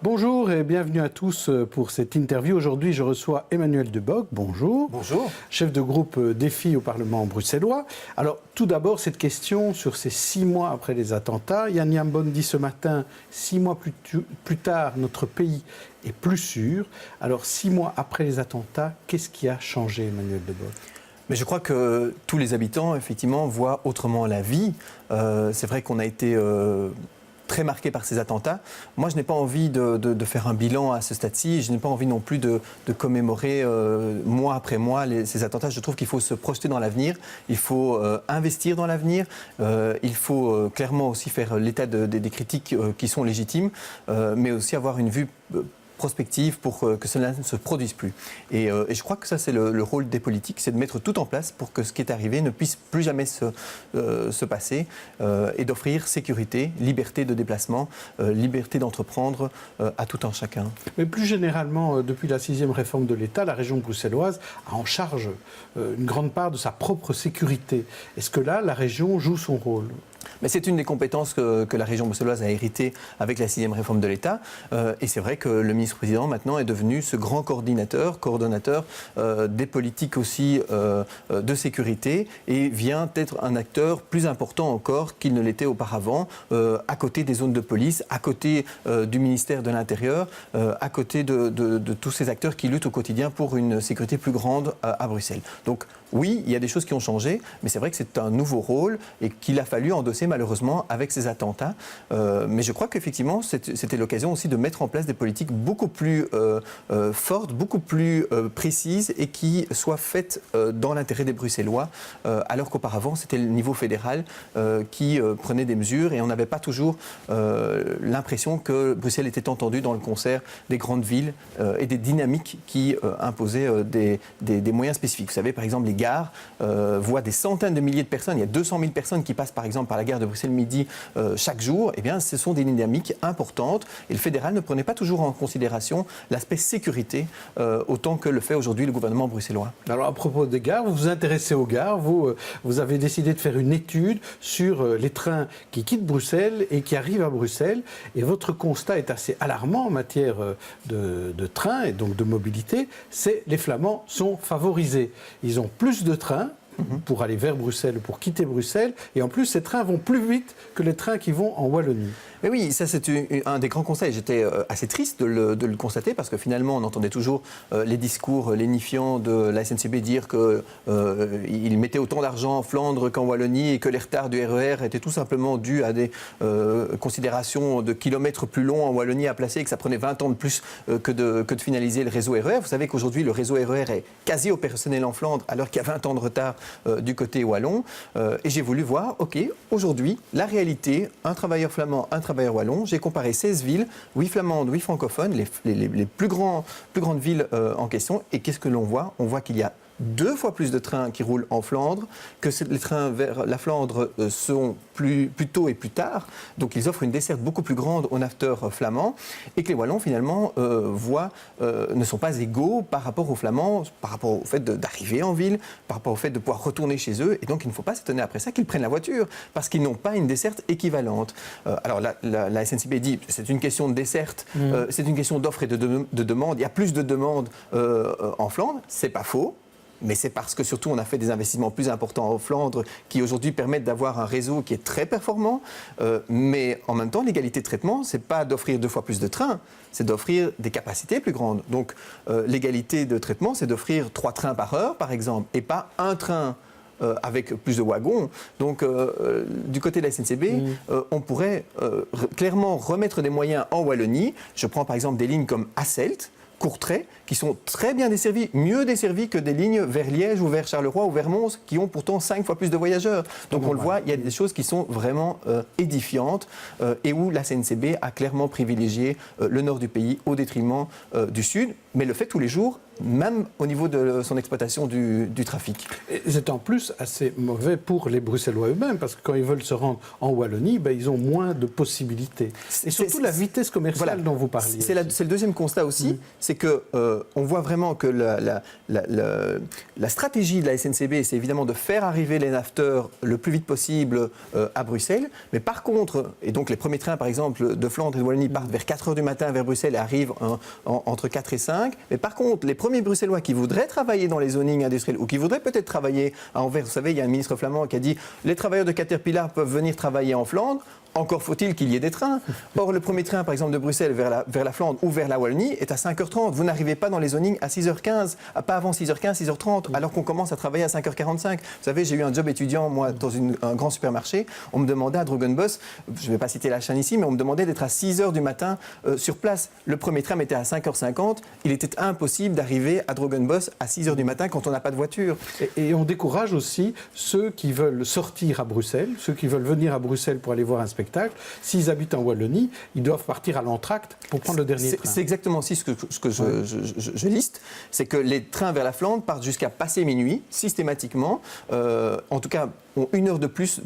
Bonjour et bienvenue à tous pour cette interview. Aujourd'hui, je reçois Emmanuel Debock. Bonjour. Bonjour. Chef de groupe Défi au Parlement bruxellois. Alors, tout d'abord, cette question sur ces 6 mois après les attentats. Yann Yambon dit ce matin, 6 mois plus tard, notre pays est plus sûr. Alors, 6 mois après les attentats, qu'est-ce qui a changé, Emmanuel Debock ? Mais je crois que tous les habitants, effectivement, voient autrement la vie. C'est vrai qu'on a été très marqué par ces attentats. Moi, je n'ai pas envie de faire un bilan à ce stade-ci. Je n'ai pas envie non plus de commémorer mois après mois ces attentats. Je trouve qu'il faut se projeter dans l'avenir. Il faut investir dans l'avenir. Il faut clairement aussi faire l'état des critiques qui sont légitimes, mais aussi avoir une vue prospective pour que cela ne se produise plus. Et je crois que ça, c'est le rôle des politiques, c'est de mettre tout en place pour que ce qui est arrivé ne puisse plus jamais se passer et d'offrir sécurité, liberté de déplacement, liberté d'entreprendre à tout un chacun. Mais plus généralement, depuis la 6e réforme de l'État, la région bruxelloise a en charge une grande part de sa propre sécurité. Est-ce que là, la région joue son rôle ? Mais c'est une des compétences que la région bruxelloise a héritées avec la 6e réforme de l'État. Et c'est vrai que le ministre-président, maintenant, est devenu ce grand coordonnateur des politiques aussi de sécurité et vient être un acteur plus important encore qu'il ne l'était auparavant, à côté des zones de police, à côté du ministère de l'Intérieur, à côté de tous ces acteurs qui luttent au quotidien pour une sécurité plus grande à Bruxelles. Donc oui, il y a des choses qui ont changé, mais c'est vrai que c'est un nouveau rôle et qu'il a fallu endosser malheureusement avec ces attentats. Mais je crois qu'effectivement, c'était l'occasion aussi de mettre en place des politiques beaucoup plus fortes, beaucoup plus précises et qui soient faites dans l'intérêt des Bruxellois, alors qu'auparavant, c'était le niveau fédéral qui prenait des mesures et on n'avait pas toujours l'impression que Bruxelles était entendue dans le concert des grandes villes et des dynamiques qui imposaient des moyens spécifiques. Vous savez, par exemple, les gares voient des centaines de milliers de personnes. Il y a 200 000 personnes qui passent par exemple par la gare de Bruxelles-Midi chaque jour. Eh bien, ce sont des dynamiques importantes et le fédéral ne prenait pas toujours en considération l'aspect sécurité autant que le fait aujourd'hui le gouvernement bruxellois. Alors à propos des gares, vous vous intéressez aux gares. Vous avez décidé de faire une étude sur les trains qui quittent Bruxelles et qui arrivent à Bruxelles. Et votre constat est assez alarmant en matière de trains et donc de mobilité. C'est les Flamands sont favorisés. Ils ont plus de trains pour aller vers Bruxelles, pour quitter Bruxelles. Et en plus, ces trains vont plus vite que les trains qui vont en Wallonie. Mais oui, ça c'est un des grands constats. J'étais assez triste de le constater parce que finalement on entendait toujours les discours lénifiants de la SNCB dire qu'ils mettaient autant d'argent en Flandre qu'en Wallonie et que les retards du RER étaient tout simplement dus à des considérations de kilomètres plus longs en Wallonie à placer et que ça prenait 20 ans de plus que de finaliser le réseau RER. Vous savez qu'aujourd'hui le réseau RER est quasi opérationnel en Flandre alors qu'il y a 20 ans de retard du côté wallon. Et j'ai voulu voir, ok, aujourd'hui, la réalité, un travailleur flamand, un travailleur wallon. J'ai comparé 16 villes, 8 flamandes, 8 francophones, les plus grandes villes en question. Et qu'est-ce que l'on voit ? On voit qu'il y a 2 fois plus de trains qui roulent en Flandre, que les trains vers la Flandre sont plus tôt et plus tard. Donc ils offrent une desserte beaucoup plus grande aux naveteurs flamands et que les Wallons finalement ne sont pas égaux par rapport aux Flamands, par rapport au fait d'arriver en ville, par rapport au fait de pouvoir retourner chez eux. Et donc il ne faut pas s'étonner après ça qu'ils prennent la voiture parce qu'ils n'ont pas une desserte équivalente. Alors la SNCB dit c'est une question de desserte, c'est une question d'offre et de demande. Il y a plus de demandes en Flandre, c'est pas faux. Mais c'est parce que surtout on a fait des investissements plus importants en Flandre qui aujourd'hui permettent d'avoir un réseau qui est très performant. Mais en même temps, l'égalité de traitement, c'est pas d'offrir 2 fois plus de trains, c'est d'offrir des capacités plus grandes. Donc l'égalité de traitement, c'est d'offrir 3 trains par heure, par exemple, et pas un train avec plus de wagons. Donc, du côté de la SNCB, on pourrait clairement remettre des moyens en Wallonie. Je prends par exemple des lignes comme Hasselt, Courtrai, qui sont très bien desservis, mieux desservis que des lignes vers Liège ou vers Charleroi ou vers Mons, qui ont pourtant 5 fois plus de voyageurs. Donc on le voit, il y a des choses qui sont vraiment édifiantes et où la CNCB a clairement privilégié le nord du pays au détriment du sud. Mais le fait tous les jours même au niveau de son exploitation du trafic. Et c'est en plus assez mauvais pour les Bruxellois eux-mêmes, parce que quand ils veulent se rendre en Wallonie, ils ont moins de possibilités. Et surtout la vitesse commerciale dont vous parliez. C'est le deuxième constat aussi, c'est qu'on voit vraiment que la stratégie de la SNCB, c'est évidemment de faire arriver les nafteurs le plus vite possible à Bruxelles. Mais par contre, et donc les premiers trains par exemple de Flandre et de Wallonie partent vers 4h du matin vers Bruxelles et arrivent entre 4 et 5. Mais par contre, les premiers Bruxellois qui voudraient travailler dans les zonings industriels ou qui voudraient peut-être travailler à Anvers, vous savez, il y a un ministre flamand qui a dit les travailleurs de Caterpillar peuvent venir travailler en Flandre. Encore faut-il qu'il y ait des trains. Or, le premier train, par exemple, de Bruxelles vers la Flandre ou vers la Wallonie est à 5h30. Vous n'arrivez pas dans les zonings à 6h15, pas avant 6h15, 6h30, alors qu'on commence à travailler à 5h45. Vous savez, j'ai eu un job étudiant, moi, dans un grand supermarché. On me demandait à Drogenbos, je ne vais pas citer la chaîne ici, mais on me demandait d'être à 6h du matin sur place. Le premier train était à 5h50. Il était impossible d'arriver à Drogenbos à 6h du matin quand on n'a pas de voiture. Et on décourage aussi ceux qui veulent sortir à Bruxelles, ceux qui veulent venir à Bruxelles pour aller voir un spectacle. S'ils habitent en Wallonie, ils doivent partir à l'entracte pour prendre le dernier train. C'est exactement aussi ce que je liste. C'est que les trains vers la Flandre partent jusqu'à passer minuit, systématiquement. En tout cas, ont une heure de plus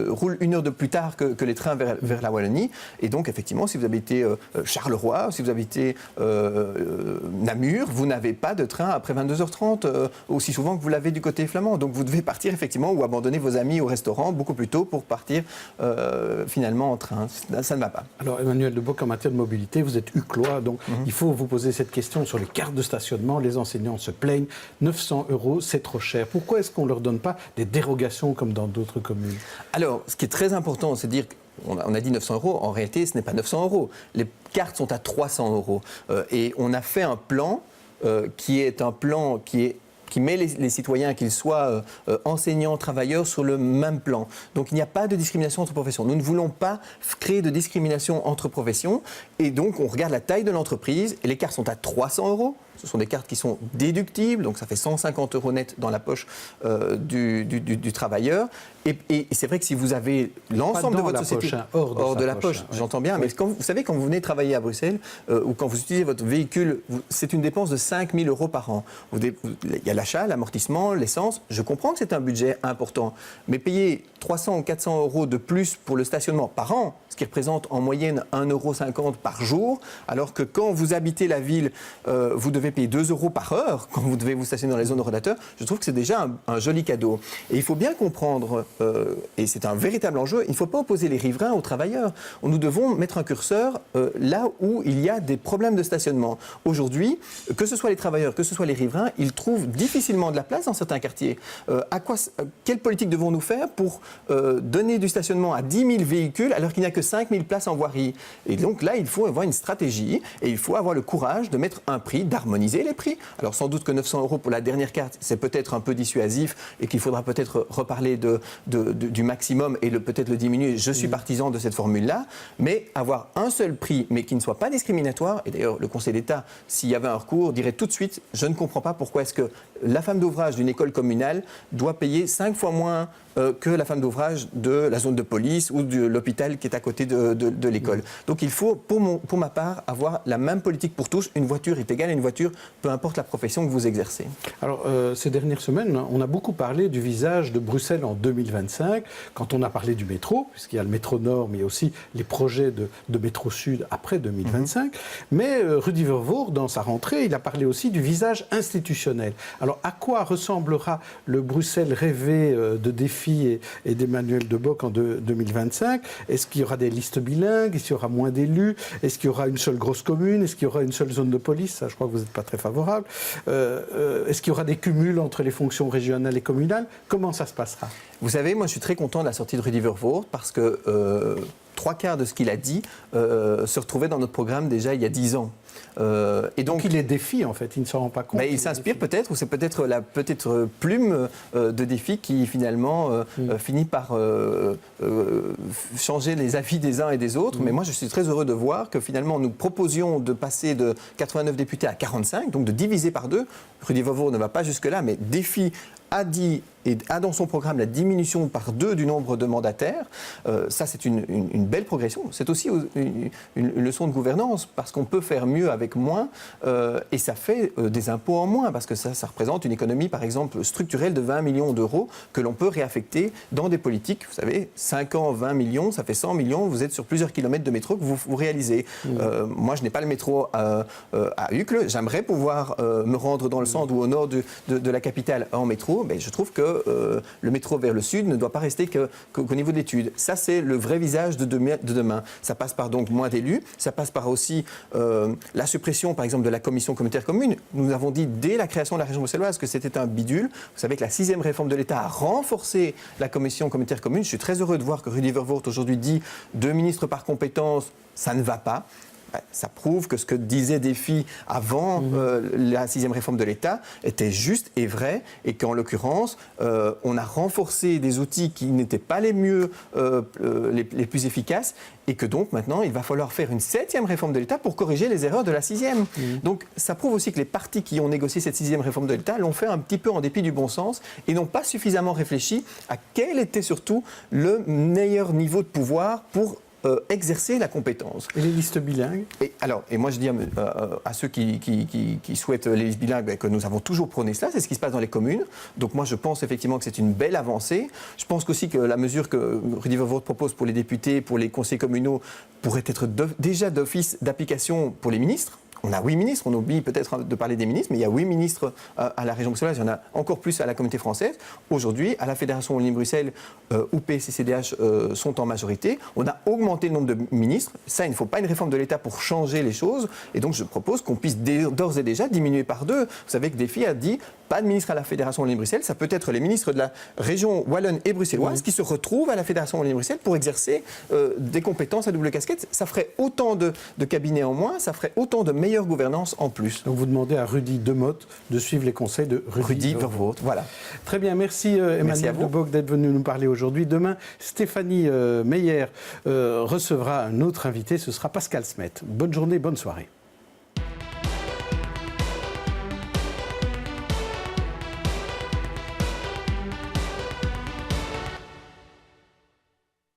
roulent une heure de plus tard que les trains vers la Wallonie. Et donc, effectivement, si vous habitez Charleroi, si vous habitez Namur, vous n'avez pas de train après 22h30, aussi souvent que vous l'avez du côté flamand. Donc, vous devez partir, effectivement, ou abandonner vos amis au restaurant beaucoup plus tôt pour partir finalement en train. Ça ne va pas. Alors, Emmanuel Debock, en matière de mobilité, vous êtes UCLOA, donc il faut vous poser cette question sur les cartes de stationnement. Les enseignants se plaignent. 900 €, c'est trop cher. Pourquoi est-ce qu'on ne leur donne pas des dérogations comme dans d'autres communes? Alors, ce qui est très important, c'est de dire on a dit 900 €, en réalité, ce n'est pas 900 €. Les cartes sont à 300 €. Et on a fait un plan qui est un plan qui met les citoyens, qu'ils soient enseignants, travailleurs, sur le même plan. Donc il n'y a pas de discrimination entre professions. Nous ne voulons pas créer de discrimination entre professions. Et donc on regarde la taille de l'entreprise et les cartes sont à 300 €. Ce sont des cartes qui sont déductibles, donc ça fait 150 € net dans la poche du travailleur. Et c'est vrai que si vous avez l'ensemble de votre société hors de la poche, j'entends bien, mais vous savez, quand vous venez travailler à Bruxelles ou quand vous utilisez votre véhicule, c'est une dépense de 5 000 € par an. Il y a l'achat, l'amortissement, l'essence. Je comprends que c'est un budget important, mais payer 300 ou 400 € de plus pour le stationnement par an, ce qui représente en moyenne 1,50 € par jour, alors que quand vous habitez la ville, vous devez payer 2 € par heure quand vous devez vous stationner dans les zones de rodateurs, je trouve que c'est déjà un joli cadeau. Et il faut bien comprendre, et c'est un véritable enjeu, il ne faut pas opposer les riverains aux travailleurs. Nous devons mettre un curseur là où il y a des problèmes de stationnement. Aujourd'hui, que ce soit les travailleurs, que ce soit les riverains, ils trouvent difficilement de la place dans certains quartiers. Quelle politique devons-nous faire pour donner du stationnement à 10 000 véhicules alors qu'il n'y a que 5 000 places en voirie? Et donc là, il faut avoir une stratégie et il faut avoir le courage de mettre un prix, d'harmoniser les prix. Alors sans doute que 900 € pour la dernière carte, c'est peut-être un peu dissuasif et qu'il faudra peut-être reparler du maximum et peut-être le diminuer. Je suis partisan de cette formule-là, mais avoir un seul prix, mais qui ne soit pas discriminatoire, et d'ailleurs le Conseil d'État, s'il y avait un recours, dirait tout de suite, je ne comprends pas pourquoi est-ce que la femme d'ouvrage d'une école communale doit payer 5 fois moins que la femme d'ouvrage de la zone de police ou de l'hôpital qui est à côté de l'école. Donc il faut, pour ma part, avoir la même politique pour tous. Une voiture est égale à une voiture, peu importe la profession que vous exercez. Alors, ces dernières semaines, on a beaucoup parlé du visage de Bruxelles en 2025, quand on a parlé du métro, puisqu'il y a le métro Nord, mais il y a aussi les projets de métro Sud après 2025. Mais Rudy Vervoort, dans sa rentrée, il a parlé aussi du visage institutionnel. Alors, à quoi ressemblera le Bruxelles rêvé de défis et d'Emmanuel Debock en 2025? Est-ce qu'il y aura des listes bilingues? Est-ce qu'il y aura moins d'élus? Est-ce qu'il y aura une seule grosse commune? Est-ce qu'il y aura une seule zone de police? Ça, je crois que vous n'êtes pas très favorable. Est-ce qu'il y aura des cumuls entre les fonctions régionales et communales? Comment ça se passera? Vous savez, moi je suis très content de la sortie de Rudy Vervoort parce que 3/4 de ce qu'il a dit se retrouvait dans notre programme déjà il y a 10 ans. Et donc il les défie en fait, il ne s'en rend pas compte. Mais il s'inspire peut-être, ou c'est peut-être la plume de défi qui finalement finit par changer les avis des uns et des autres. Mais moi je suis très heureux de voir que finalement nous proposions de passer de 89 députés à 45, donc de diviser par deux. Rudy Vervoort ne va pas jusque-là, mais défi a dit et a dans son programme la diminution par 2 du nombre de mandataires. Ça, c'est une belle progression. C'est aussi une leçon de gouvernance, parce qu'on peut faire mieux mieux avec moins, et ça fait des impôts en moins, parce que ça représente une économie, par exemple, structurelle de 20 millions d'euros que l'on peut réaffecter dans des politiques. Vous savez, 5 ans, 20 millions, ça fait 100 millions, vous êtes sur plusieurs kilomètres de métro que vous réalisez. Moi, je n'ai pas le métro à Uccle, j'aimerais pouvoir me rendre dans le centre ou au nord de la capitale en métro, mais je trouve que le métro vers le sud ne doit pas rester qu'au niveau de l'étude. Ça, c'est le vrai visage de demain. Ça passe par donc moins d'élus, ça passe par aussi la suppression, par exemple, de la commission communautaire commune. Nous avons dit dès la création de la région bruxelloise que c'était un bidule. Vous savez que la 6e réforme de l'État a renforcé la commission communautaire commune. Je suis très heureux de voir que Rudy Verwoerd aujourd'hui dit 2 ministres par compétence, ça ne va pas. Ça prouve que ce que disaient Défi avant la 6e réforme de l'État était juste et vrai, et qu'en l'occurrence, on a renforcé des outils qui n'étaient pas les mieux, les plus efficaces, et que donc maintenant, il va falloir faire une 7e réforme de l'État pour corriger les erreurs de la 6e. Donc ça prouve aussi que les partis qui ont négocié cette 6e réforme de l'État l'ont fait un petit peu en dépit du bon sens, et n'ont pas suffisamment réfléchi à quel était surtout le meilleur niveau de pouvoir pour exercer la compétence. Et les listes bilingues ? Et moi je dis à ceux qui souhaitent les listes bilingues que nous avons toujours prôné cela, c'est ce qui se passe dans les communes. Donc moi je pense effectivement que c'est une belle avancée. Je pense aussi que la mesure que Rudy Verwoerd propose pour les députés, pour les conseillers communaux, pourrait être déjà d'office d'application pour les ministres. On a 8 ministres, on oublie peut-être de parler des ministres, mais il y a 8 ministres à la région bruxelloise, il y en a encore plus à la communauté française. Aujourd'hui, à la Fédération Wallonie-Bruxelles, UP et CCDH sont en majorité. On a augmenté le nombre de ministres. Ça, il ne faut pas une réforme de l'État pour changer les choses. Et donc, je propose qu'on puisse d'ores et déjà diminuer par 2. Vous savez que Défi a dit pas de ministre à la Fédération Wallonie-Bruxelles. Ça peut être les ministres de la région wallonne et bruxelloise qui se retrouvent à la Fédération Wallonie-Bruxelles pour exercer des compétences à double casquette. Ça ferait autant de cabinets en moins, ça ferait autant de meilleure gouvernance en plus. Donc vous demandez à Rudy Demotte de suivre les conseils de Rudy Verwoerd. Voilà. Très bien, merci Emmanuel De Bock d'être venu nous parler aujourd'hui. Demain, Stéphanie Meyer recevra un autre invité, ce sera Pascal Smet. Bonne journée, bonne soirée.